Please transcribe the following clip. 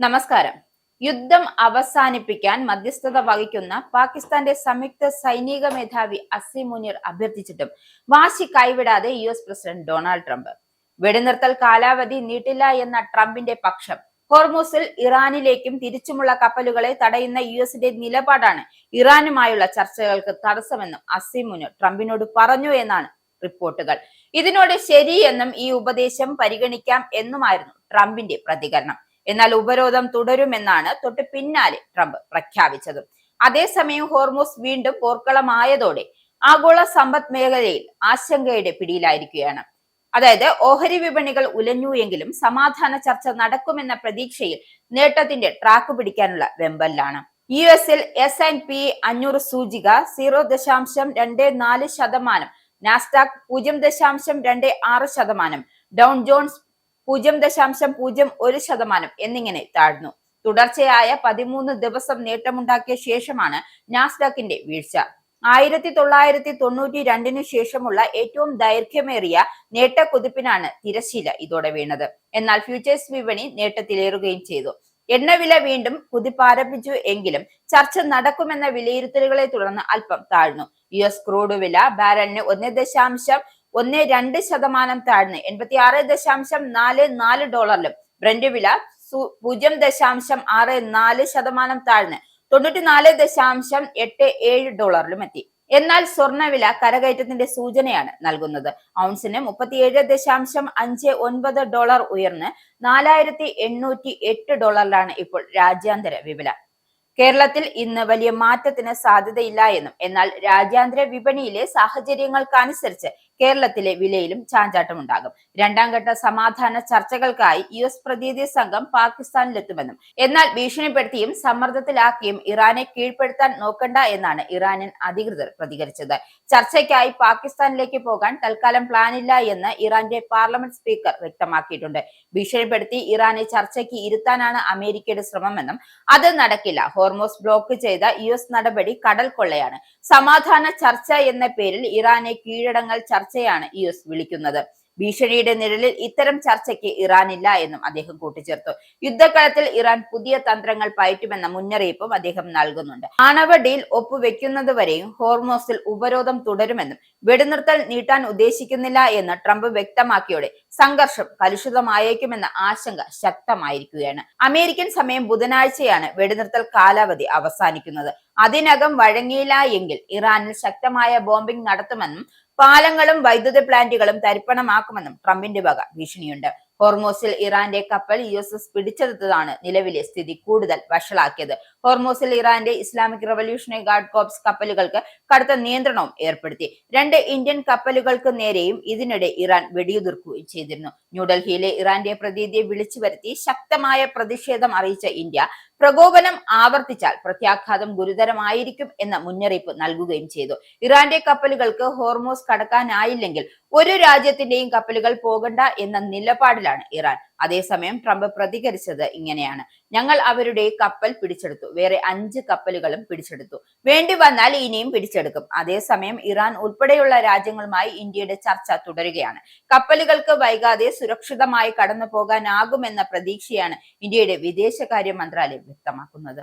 നമസ്കാരം. യുദ്ധം അവസാനിപ്പിക്കാൻ മധ്യസ്ഥത വഹിക്കുന്ന പാകിസ്ഥാന്റെ സംയുക്ത സൈനിക മേധാവി അസീം മുനീർ അഭ്യർത്ഥിച്ചിട്ടും വാശി കൈവിടാതെ US പ്രസിഡന്റ് ഡൊണാൾഡ് ട്രംപ്. വെടിനിർത്തൽ കാലാവധി നീട്ടില്ല എന്ന ട്രംപിന്റെ പക്ഷം. ഹോർമൂസിൽ ഇറാനിലേക്കും തിരിച്ചുമുള്ള കപ്പലുകളെ തടയുന്ന യുഎസിന്റെ നിലപാടാണ് ഇറാനുമായുള്ള ചർച്ചകൾക്ക് തടസ്സമെന്നും അസീം മുനീർ ട്രംപിനോട് പറഞ്ഞു എന്നാണ് റിപ്പോർട്ടുകൾ. ഇതിനോട് ശരിയെന്നും ഈ ഉപദേശം പരിഗണിക്കാം എന്നുമായിരുന്നു ട്രംപിന്റെ പ്രതികരണം. എന്നാൽ ഉപരോധം തുടരുമെന്നാണ് തൊട്ട് പിന്നാലെ ട്രംപ് പ്രഖ്യാപിച്ചത്. അതേസമയം ഹോർമൂസ് വീണ്ടും പോർക്കളമായതോടെ ആഗോള സമ്പദ് മേഖലയിൽ ആശങ്കയുടെ പിടിയിലായിരിക്കുകയാണ്. അതായത് ഓഹരി വിപണികൾ ഉലഞ്ഞു എങ്കിലും സമാധാന ചർച്ച നടക്കുമെന്ന പ്രതീക്ഷയിൽ നേട്ടത്തിന്റെ ട്രാക്ക് പിടിക്കാനുള്ള വെമ്പലിലാണ്. US-ൽ S&P 500 സൂചിക 0.24%, നാസ്ഡാക്ക് 0.26%, ഡൗൺ ജോൺസ് 0.01% എന്നിങ്ങനെ താഴ്ന്നു. തുടർച്ചയായ 13 ദിവസം നേട്ടമുണ്ടാക്കിയ ശേഷമാണ് നാസ്ഡാക്കിന്റെ വീഴ്ച. 1992 ശേഷമുള്ള ഏറ്റവും ദൈർഘ്യമേറിയ നേട്ടക്കുതിപ്പിനാണ് തിരശ്ശീല ഇതോടെ വീണത്. എന്നാൽ ഫ്യൂച്ചേഴ്സ് വിപണി നേട്ടത്തിലേറുകയും ചെയ്തു. എണ്ണവില വീണ്ടും കുതിപ്പാരംഭിച്ചു എങ്കിലും ചർച്ച നടക്കുമെന്ന വിലയിരുത്തലുകളെ തുടർന്ന് അല്പം താഴ്ന്നു. US ക്രൂഡ് വില ബാരലിന് 1.12% താഴ്ന്ന് $86.44 ബ്രന്റ് വില 0.64% താഴ്ന്ന് $94.87 എത്തി. എന്നാൽ സ്വർണ്ണവില കരകയറ്റത്തിന്റെ സൂചനയാണ് നൽകുന്നത്. ഔൺസിന് $37.59 ഉയർന്ന് $4,808 ഇപ്പോൾ രാജ്യാന്തര വില. കേരളത്തിൽ ഇന്ന് വലിയ മാറ്റത്തിന് സാധ്യതയില്ല എന്നും, എന്നാൽ രാജ്യാന്തര വിപണിയിലെ സാഹചര്യങ്ങൾക്കനുസരിച്ച് കേരളത്തിലെ വിലയിലും ചാഞ്ചാട്ടമുണ്ടാകും. രണ്ടാം ഘട്ട സമാധാന ചർച്ചകൾക്കായി US പ്രതിനിധി സംഘം പാകിസ്ഥാനിലെത്തുമെന്നും, എന്നാൽ ഭീഷണിപ്പെടുത്തിയും സമ്മർദ്ദത്തിലാക്കിയും ഇറാനെ കീഴ്പ്പെടുത്താൻ നോക്കണ്ട എന്നാണ് ഇറാനിയൻ അധികൃതർ പ്രതികരിച്ചത്. ചർച്ചയ്ക്കായി പാകിസ്ഥാനിലേക്ക് പോകാൻ തൽക്കാലം പ്ലാനില്ല എന്ന് ഇറാന്റെ പാർലമെന്റ് സ്പീക്കർ വ്യക്തമാക്കിയിട്ടുണ്ട്. ഭീഷണിപ്പെടുത്തി ഇറാനെ ചർച്ചയ്ക്ക് ഇരുത്താനാണ് അമേരിക്കയുടെ ശ്രമമെന്നും അത് നടക്കില്ല. ഹോർമൂസ് ബ്ലോക്ക് ചെയ്ത US നടപടി കടൽ കൊള്ളയാണ്. സമാധാന ചർച്ച എന്ന പേരിൽ ഇറാനെ കീഴടങ്ങൽ ചർച്ചയാണ് US വിളിക്കുന്നത്. ഭീഷണിയുടെ നിഴലിൽ ഇത്തരം ചർച്ചയ്ക്ക് ഇറാനില്ല എന്നും അദ്ദേഹം കൂട്ടിച്ചേർത്തു. യുദ്ധക്കളത്തിൽ ഇറാൻ പുതിയ തന്ത്രങ്ങൾ പയറ്റുമെന്ന മുന്നറിയിപ്പും അദ്ദേഹം നൽകുന്നുണ്ട്. ആണവ ഡീൽ ഒപ്പുവെക്കുന്നതുവരെയും ഹോർമൂസിൽ ഉപരോധം തുടരുമെന്നും വെടിനിർത്തൽ നീട്ടാൻ ഉദ്ദേശിക്കുന്നില്ല എന്ന് ട്രംപ് വ്യക്തമാക്കിയോടെ സംഘർഷം കലുഷിതമായേക്കുമെന്ന ആശങ്ക ശക്തമായിരിക്കുകയാണ്. അമേരിക്കൻ സമയം ബുധനാഴ്ചയാണ് വെടിനിർത്തൽ കാലാവധി അവസാനിക്കുന്നത്. അതിനകം വഴങ്ങിയില്ല എങ്കിൽ ഇറാനിൽ ശക്തമായ ബോംബിംഗ് നടത്തുമെന്നും പാലങ്ങളും വൈദ്യുത പ്ലാന്റുകളും തരിപ്പണമാക്കുമെന്നും ട്രംപിന്റെ വക ഭീഷണിയുണ്ട്. ഹോർമൂസിൽ ഇറാന്റെ കപ്പൽ USS പിടിച്ചെടുത്തതാണ് നിലവിലെ സ്ഥിതി കൂടുതൽ വഷളാക്കിയത്. ഹോർമൂസിൽ ഇറാന്റെ ഇസ്ലാമിക് റവല്യൂഷണറി ഗാർഡ് കോർപ്സ് കപ്പലുകൾക്ക് കടുത്ത നിയന്ത്രണവും ഏർപ്പെടുത്തി. 2 ഇന്ത്യൻ കപ്പലുകൾക്ക് നേരെയും ഇതിനിടെ ഇറാൻ വെടിയുതിർക്കുകയും ചെയ്തിരുന്നു. ന്യൂഡൽഹിയിലെ ഇറാന്റെ പ്രതിനിധിയെ വിളിച്ചു വരുത്തി ശക്തമായ പ്രതിഷേധം അറിയിച്ച ഇന്ത്യ പ്രകോപനം ആവർത്തിച്ചാൽ പ്രത്യാഘാതം ഗുരുതരമായിരിക്കും എന്ന മുന്നറിയിപ്പ് നൽകുകയും ചെയ്തു. ഇറാന്റെ കപ്പലുകൾക്ക് ഹോർമൂസ് കടക്കാനായില്ലെങ്കിൽ ഒരു രാജ്യത്തിന്റെയും കപ്പലുകൾ പോകണ്ട എന്ന നിലപാടിലാണ് ഇറാൻ. അതേസമയം ട്രംപ് പ്രതികരിച്ചത് ഇങ്ങനെയാണ്: ഞങ്ങൾ അവരുടെ കപ്പൽ പിടിച്ചെടുത്തു, വേറെ 5 കപ്പലുകളും പിടിച്ചെടുത്തു, വേണ്ടി വന്നാൽ ഇനിയും പിടിച്ചെടുക്കും. അതേസമയം ഇറാൻ ഉൾപ്പെടെയുള്ള രാജ്യങ്ങളുമായി ഇന്ത്യയുടെ ചർച്ച തുടരുകയാണ്. കപ്പലുകൾക്ക് വൈകാതെ സുരക്ഷിതമായി കടന്നു പോകാനാകുമെന്ന പ്രതീക്ഷയാണ് ഇന്ത്യയുടെ വിദേശകാര്യ മന്ത്രാലയം വ്യക്തമാക്കുന്നത്.